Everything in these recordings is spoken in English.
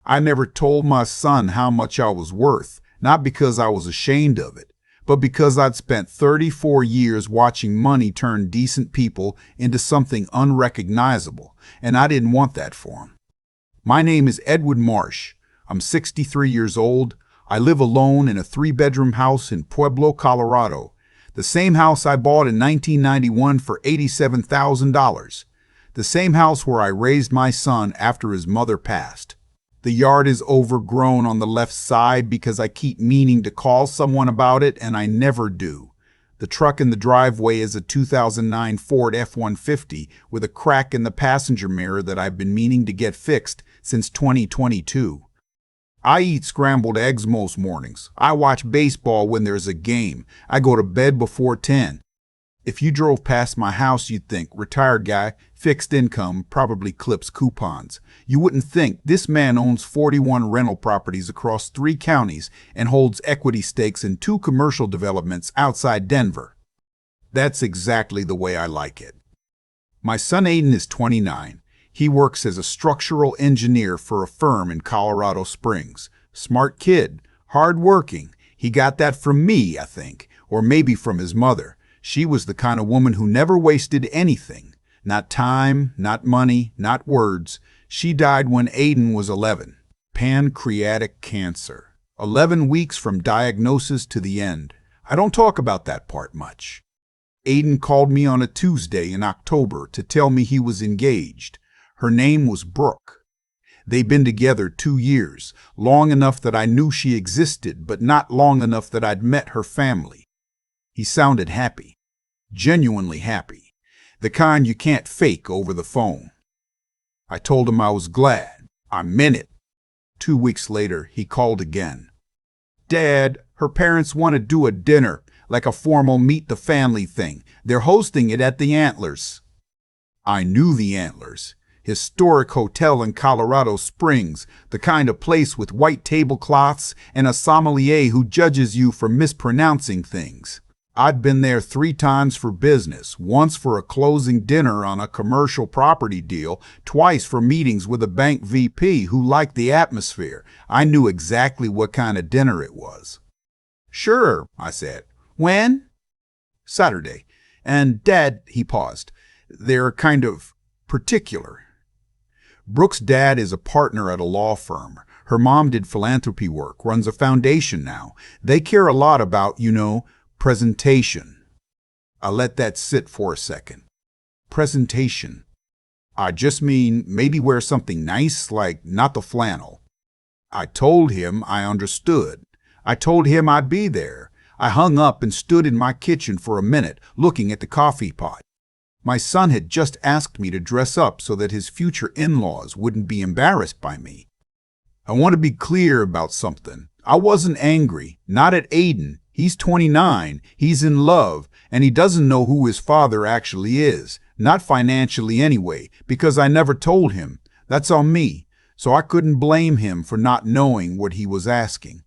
I never told my son how much I was worth, not because I was ashamed of it, but because I'd spent 34 years watching money turn decent people into something unrecognizable, and I didn't want that for him. My name is Edwin Marsh. I'm 63 years old. I live alone in a 3-bedroom house in Pueblo, Colorado, the same house I bought in 1991 for $87,000, the same house where I raised my son after his mother passed. The yard is overgrown on the left side because I keep meaning to call someone about it and I never do. The truck in the driveway is a 2009 Ford F-150 with a crack in the passenger mirror that I've been meaning to get fixed since 2022. I eat scrambled eggs most mornings. I watch baseball when there's a game. I go to bed before 10. If you drove past my house, you'd think, retired guy, fixed income, probably clips coupons. You wouldn't think this man owns 41 rental properties across 3 counties and holds equity stakes in 2 commercial developments outside Denver. That's exactly the way I like it. My son Aiden is 29. He works as a structural engineer for a firm in Colorado Springs. Smart kid, hard-working. He got that from me, I think, or maybe from his mother. She was the kind of woman who never wasted anything. Not time, not money, not words. She died when Aiden was 11. Pancreatic cancer. 11 weeks from diagnosis to the end. I don't talk about that part much. Aiden called me on a Tuesday in October to tell me he was engaged. Her name was Brooke. They'd been together 2 years, long enough that I knew she existed, but not long enough that I'd met her family. He sounded happy, genuinely happy, the kind you can't fake over the phone. I told him I was glad. I meant it. 2 weeks later, he called again. Dad, her parents want to do a dinner, like a formal meet-the-family thing. They're hosting it at the Antlers. I knew the Antlers. Historic hotel in Colorado Springs, the kind of place with white tablecloths and a sommelier who judges you for mispronouncing things. I'd been there 3 times for business, once for a closing dinner on a commercial property deal, twice for meetings with a bank VP who liked the atmosphere. I knew exactly what kind of dinner it was. Sure, I said. When? Saturday. And Dad, he paused, they're kind of particular. Brooke's dad is a partner at a law firm. Her mom did philanthropy work, runs a foundation now. They care a lot about, presentation. I let that sit for a second. Presentation. I just mean maybe wear something nice, like not the flannel. I told him I understood. I told him I'd be there. I hung up and stood in my kitchen for a minute, looking at the coffee pot. My son had just asked me to dress up so that his future in-laws wouldn't be embarrassed by me. I want to be clear about something. I wasn't angry, not at Aiden. He's 29, he's in love, and he doesn't know who his father actually is. Not financially anyway, because I never told him. That's on me, so I couldn't blame him for not knowing what he was asking.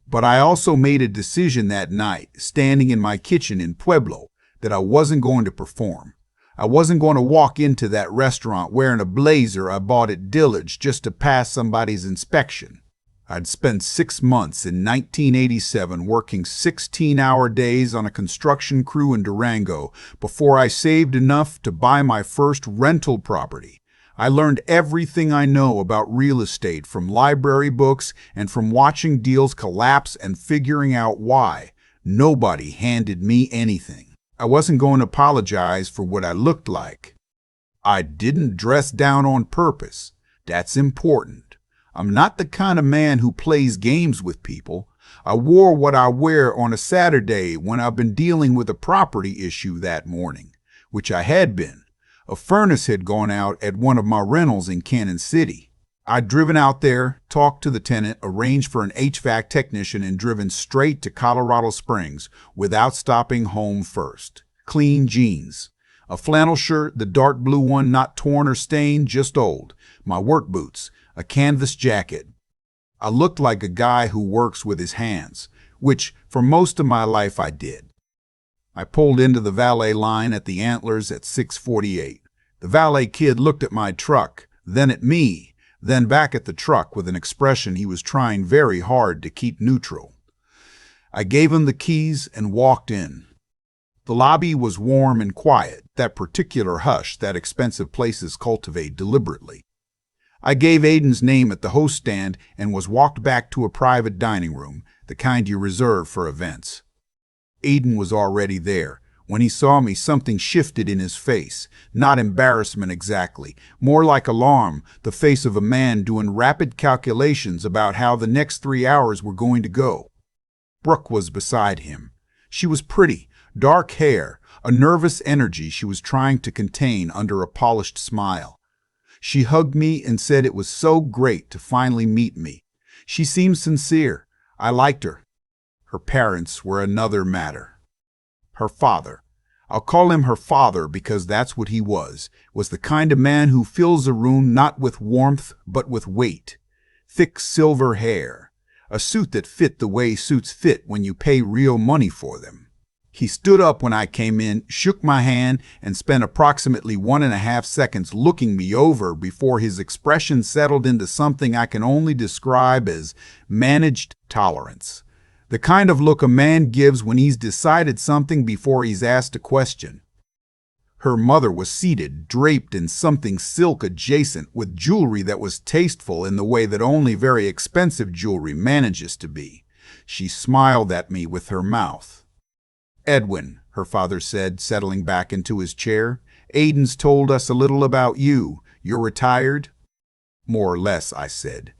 But I also made a decision that night, standing in my kitchen in Pueblo, that I wasn't going to perform. I wasn't going to walk into that restaurant wearing a blazer I bought at Dillard's just to pass somebody's inspection. I'd spent 6 months in 1987 working 16-hour days on a construction crew in Durango before I saved enough to buy my first rental property. I learned everything I know about real estate from library books and from watching deals collapse and figuring out why. Nobody handed me anything. I wasn't going to apologize for what I looked like. I didn't dress down on purpose. That's important. I'm not the kind of man who plays games with people. I wore what I wear on a Saturday when I've been dealing with a property issue that morning, which I had been. A furnace had gone out at one of my rentals in Kansas City. I'd driven out there, talked to the tenant, arranged for an HVAC technician, and driven straight to Colorado Springs without stopping home first. Clean jeans. A flannel shirt, the dark blue one, not torn or stained, just old. My work boots. A canvas jacket. I looked like a guy who works with his hands, which for most of my life I did. I pulled into the valet line at the Antlers at 6:48. The valet kid looked at my truck, then at me, then back at the truck with an expression he was trying very hard to keep neutral. I gave him the keys and walked in. The lobby was warm and quiet, that particular hush that expensive places cultivate deliberately. I gave Aiden's name at the host stand and was walked back to a private dining room, the kind you reserve for events. Aiden was already there. When he saw me, something shifted in his face. Not embarrassment exactly, more like alarm, the face of a man doing rapid calculations about how the next 3 hours were going to go. Brooke was beside him. She was pretty, dark hair, a nervous energy she was trying to contain under a polished smile. She hugged me and said it was so great to finally meet me. She seemed sincere. I liked her. Her parents were another matter. Her father, I'll call him her father because that's what he was the kind of man who fills a room not with warmth but with weight. Thick silver hair, a suit that fit the way suits fit when you pay real money for them. He stood up when I came in, shook my hand, and spent approximately 1.5 seconds looking me over before his expression settled into something I can only describe as managed tolerance. The kind of look a man gives when he's decided something before he's asked a question. Her mother was seated, draped in something silk adjacent, with jewelry that was tasteful in the way that only very expensive jewelry manages to be. She smiled at me with her mouth. "Edwin," her father said, settling back into his chair, "Aiden's told us a little about you. You're retired?" "More or less," I said.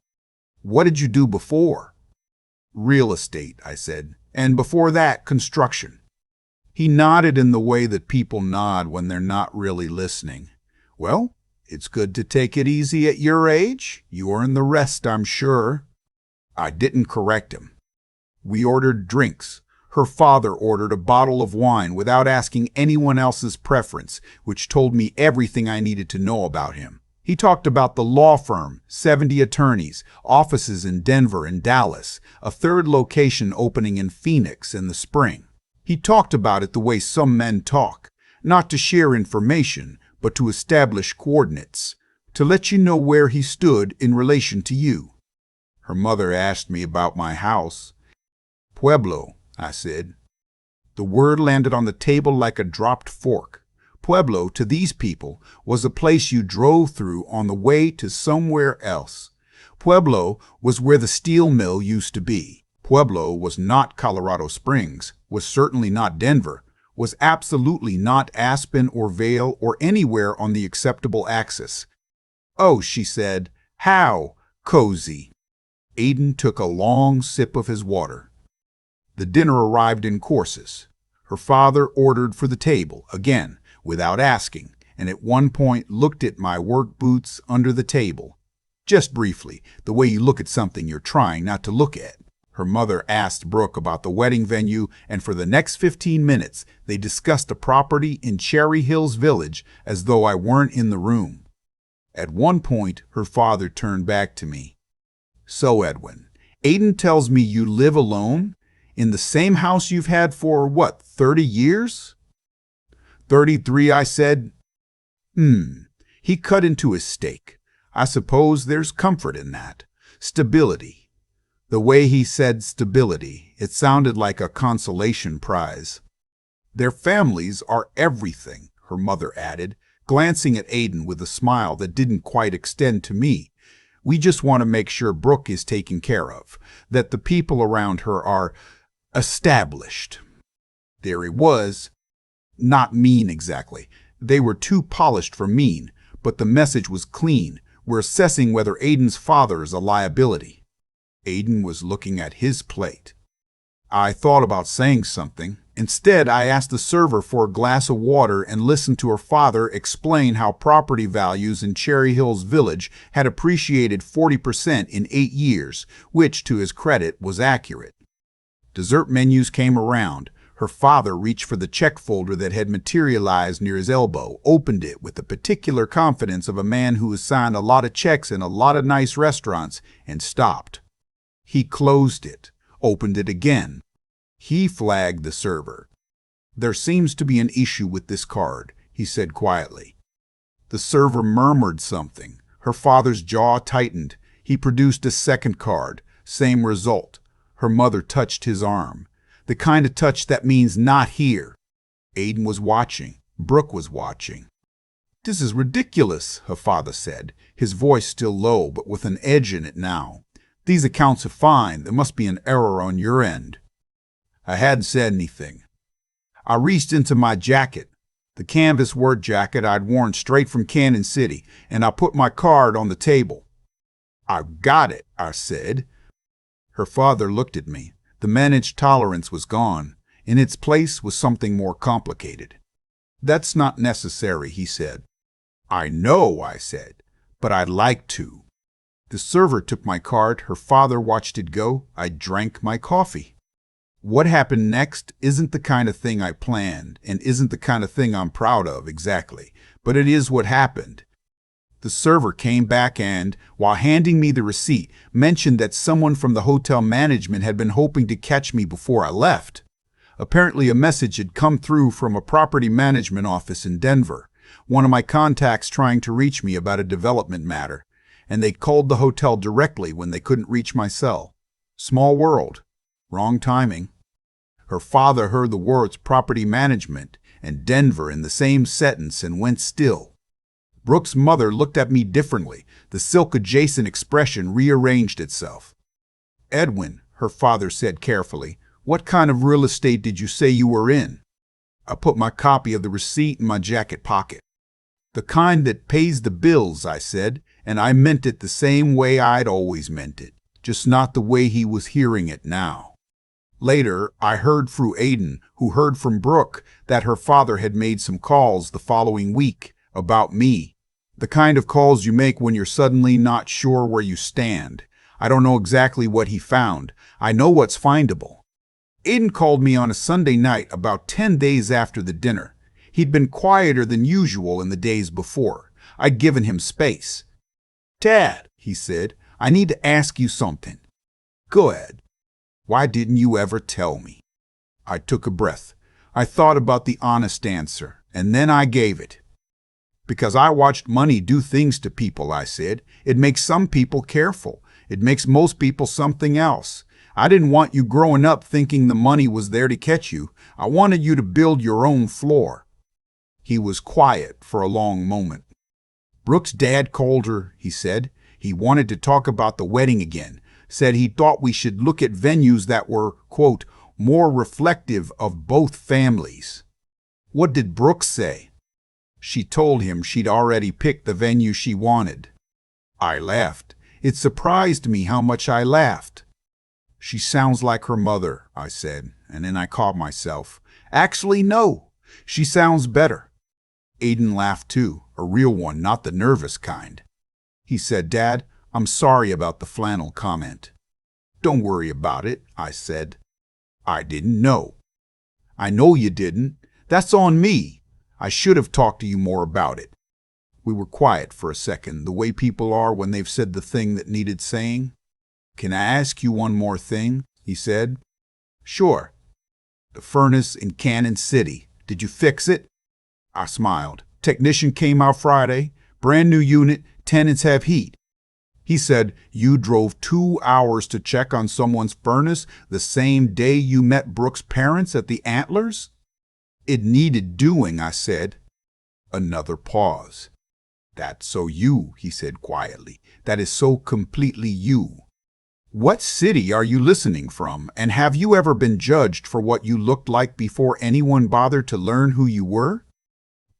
"What did you do before?" "Real estate," I said, "and before that, construction." He nodded in the way that people nod when they're not really listening. "Well, it's good to take it easy at your age. You earn the rest, I'm sure." I didn't correct him. We ordered drinks. Her father ordered a bottle of wine without asking anyone else's preference, which told me everything I needed to know about him. He talked about the law firm, 70 attorneys, offices in Denver and Dallas, a third location opening in Phoenix in the spring. He talked about it the way some men talk, not to share information, but to establish coordinates, to let you know where he stood in relation to you. Her mother asked me about my house. "Pueblo," I said. The word landed on the table like a dropped fork. Pueblo, to these people, was a place you drove through on the way to somewhere else. Pueblo was where the steel mill used to be. Pueblo was not Colorado Springs, was certainly not Denver, was absolutely not Aspen or Vail or anywhere on the acceptable axis. "Oh," she said, "how cozy." Aiden took a long sip of his water. The dinner arrived in courses. Her father ordered for the table, again, without asking, and at one point looked at my work boots under the table. Just briefly, the way you look at something you're trying not to look at. Her mother asked Brooke about the wedding venue, and for the next 15 minutes, they discussed a property in Cherry Hills Village as though I weren't in the room. At one point, her father turned back to me. "So, Edwin, Aiden tells me you live alone? In the same house you've had for, 30 years? 33, I said. He cut into his steak. I suppose there's comfort in that. Stability. The way he said stability, it sounded like a consolation prize. Their families are everything, her mother added, glancing at Aiden with a smile that didn't quite extend to me. We just want to make sure Brooke is taken care of, that the people around her are established. There he was. Not mean exactly. They were too polished for mean, but the message was clean. We're assessing whether Aiden's father is a liability. Aiden was looking at his plate. I thought about saying something. Instead, I asked the server for a glass of water and listened to her father explain how property values in Cherry Hills Village had appreciated 40% in 8 years, which, to his credit, was accurate. Dessert menus came around. Her father reached for the check folder that had materialized near his elbow, opened it with the particular confidence of a man who has signed a lot of checks in a lot of nice restaurants, and stopped. He closed it, opened it again. He flagged the server. "There seems to be an issue with this card," he said quietly. The server murmured something. Her father's jaw tightened. He produced a second card. Same result. Her mother touched his arm. The kind of touch that means not here. Aiden was watching. Brooke was watching. "This is ridiculous," her father said, his voice still low but with an edge in it now. "These accounts are fine. There must be an error on your end." I hadn't said anything. I reached into my jacket, the canvas work jacket I'd worn straight from Kansas City, and I put my card on the table. "I've got it," I said. Her father looked at me. The managed tolerance was gone. In its place was something more complicated. "That's not necessary," he said. "I know," I said, "but I'd like to." The server took my card. Her father watched it go. I drank my coffee. What happened next isn't the kind of thing I planned and isn't the kind of thing I'm proud of exactly, but it is what happened. The server came back and, while handing me the receipt, mentioned that someone from the hotel management had been hoping to catch me before I left. Apparently a message had come through from a property management office in Denver, one of my contacts trying to reach me about a development matter, and they called the hotel directly when they couldn't reach my cell. Small world. Wrong timing. Her father heard the words property management and Denver in the same sentence and went still. Brooke's mother looked at me differently. The silk-adjacent expression rearranged itself. "Edwin," her father said carefully, "what kind of real estate did you say you were in?" I put my copy of the receipt in my jacket pocket. "The kind that pays the bills," I said, and I meant it the same way I'd always meant it, just not the way he was hearing it now. Later, I heard through Aiden, who heard from Brooke, that her father had made some calls the following week about me. The kind of calls you make when you're suddenly not sure where you stand. I don't know exactly what he found. I know what's findable. Aiden called me on a Sunday night about 10 days after the dinner. He'd been quieter than usual in the days before. I'd given him space. "Dad," he said, "I need to ask you something." "Go ahead." "Why didn't you ever tell me?" I took a breath. I thought about the honest answer, and then I gave it. "Because I watched money do things to people," I said. "It makes some people careful. It makes most people something else. I didn't want you growing up thinking the money was there to catch you. I wanted you to build your own floor." He was quiet for a long moment. "Brooke's dad called her," he said. "He wanted to talk about the wedding again. Said he thought we should look at venues that were, quote, more reflective of both families." "What did Brooke say?" "She told him she'd already picked the venue she wanted." I laughed. It surprised me how much I laughed. "She sounds like her mother," I said, and then I caught myself. "Actually, no. She sounds better." Aiden laughed too, a real one, not the nervous kind. He said, "Dad, I'm sorry about the flannel comment." "Don't worry about it," I said. "I didn't know." "I know you didn't. That's on me. I should have talked to you more about it." We were quiet for a second, the way people are when they've said the thing that needed saying. "Can I ask you one more thing?" he said. "Sure." "The furnace in Kansas City. Did you fix it?" I smiled. "Technician came out Friday. Brand new unit. Tenants have heat." He said, "You drove 2 hours to check on someone's furnace the same day you met Brooke's parents at the Antlers?" "It needed doing," I said. Another pause. "That's so you," he said quietly. "That is so completely you. What city are you listening from, and have you ever been judged for what you looked like before anyone bothered to learn who you were?"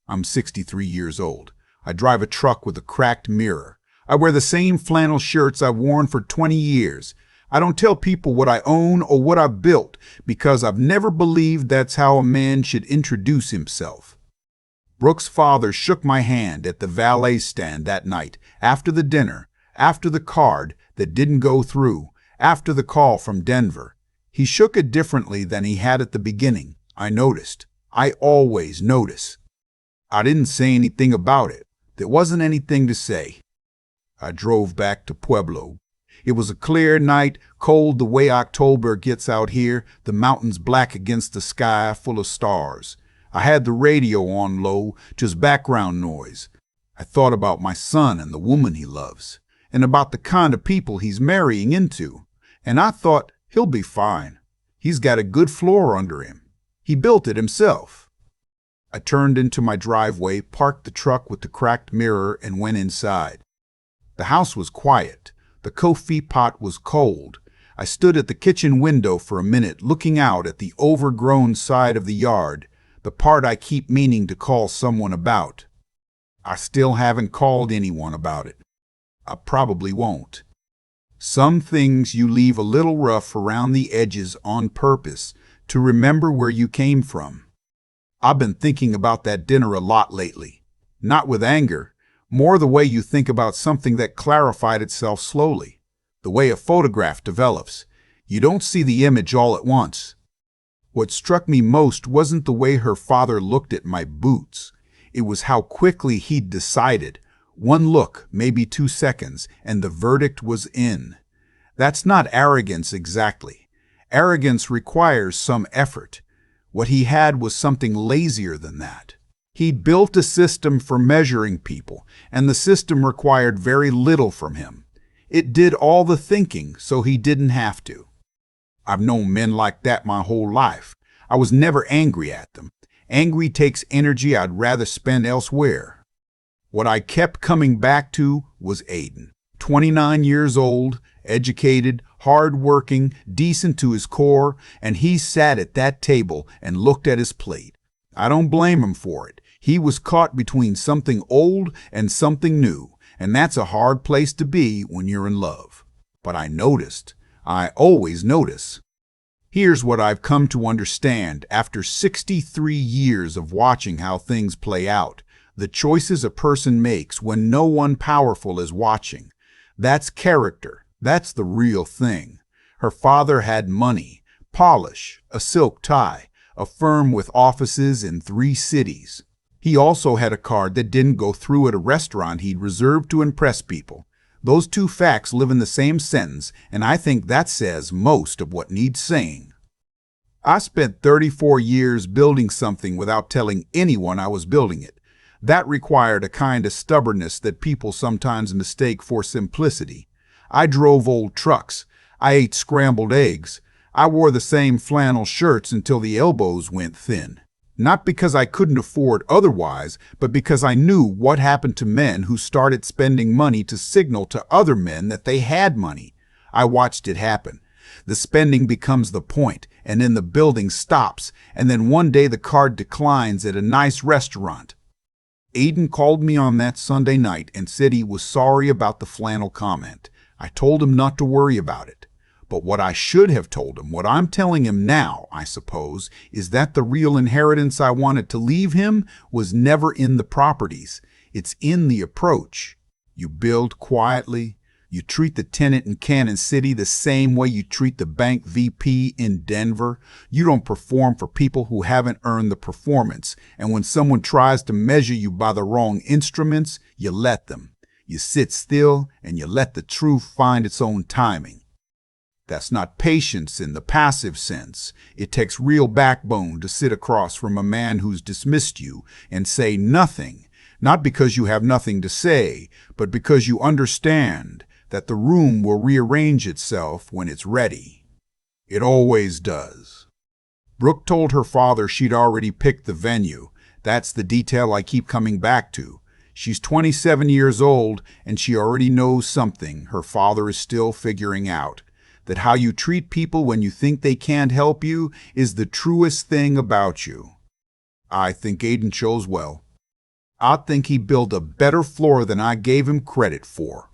I'm 63 years old. I drive a truck with a cracked mirror. I wear the same flannel shirts I've worn for 20 years. I don't tell people what I own or what I've built because I've never believed that's how a man should introduce himself. Brooke's father shook my hand at the valet stand that night, after the dinner, after the card that didn't go through, after the call from Denver. He shook it differently than he had at the beginning, I noticed. I always notice. I didn't say anything about it. There wasn't anything to say. I drove back to Pueblo. It was a clear night, cold the way October gets out here, the mountains black against the sky full of stars. I had the radio on low, just background noise. I thought about my son and the woman he loves, and about the kind of people he's marrying into, and I thought, he'll be fine. He's got a good floor under him. He built it himself. I turned into my driveway, parked the truck with the cracked mirror, and went inside. The house was quiet. The coffee pot was cold. I stood at the kitchen window for a minute, looking out at the overgrown side of the yard, the part I keep meaning to call someone about. I still haven't called anyone about it. I probably won't. Some things you leave a little rough around the edges on purpose to remember where you came from. I've been thinking about that dinner a lot lately. Not with anger, more the way you think about something that clarified itself slowly. The way a photograph develops. You don't see the image all at once. What struck me most wasn't the way her father looked at my boots. It was how quickly he'd decided. One look, maybe 2 seconds, and the verdict was in. That's not arrogance exactly. Arrogance requires some effort. What he had was something lazier than that. He'd built a system for measuring people, and the system required very little from him. It did all the thinking, so he didn't have to. I've known men like that my whole life. I was never angry at them. Angry takes energy I'd rather spend elsewhere. What I kept coming back to was Aiden. 29 years old, educated, hard-working, decent to his core, and he sat at that table and looked at his plate. I don't blame him for it. He was caught between something old and something new, and that's a hard place to be when you're in love. But I noticed. I always notice. Here's what I've come to understand after 63 years of watching how things play out. The choices a person makes when no one powerful is watching. That's character. That's the real thing. Her father had money, polish, a silk tie, a firm with offices in 3 cities. He also had a card that didn't go through at a restaurant he'd reserved to impress people. Those 2 facts live in the same sentence, and I think that says most of what needs saying. I spent 34 years building something without telling anyone I was building it. That required a kind of stubbornness that people sometimes mistake for simplicity. I drove old trucks. I ate scrambled eggs. I wore the same flannel shirts until the elbows went thin. Not because I couldn't afford otherwise, but because I knew what happened to men who started spending money to signal to other men that they had money. I watched it happen. The spending becomes the point, and then the building stops, and then one day the card declines at a nice restaurant. Aiden called me on that Sunday night and said he was sorry about the flannel comment. I told him not to worry about it. But what I should have told him, what I'm telling him now, I suppose, is that the real inheritance I wanted to leave him was never in the properties. It's in the approach. You build quietly. You treat the tenant in Kansas City the same way you treat the bank VP in Denver. You don't perform for people who haven't earned the performance. And when someone tries to measure you by the wrong instruments, you let them. You sit still and you let the truth find its own timing. That's not patience in the passive sense. It takes real backbone to sit across from a man who's dismissed you and say nothing, not because you have nothing to say, but because you understand that the room will rearrange itself when it's ready. It always does. Brooke told her father she'd already picked the venue. That's the detail I keep coming back to. She's 27 years old, and she already knows something her father is still figuring out. That how you treat people when you think they can't help you is the truest thing about you. I think Aiden chose well. I think he built a better floor than I gave him credit for.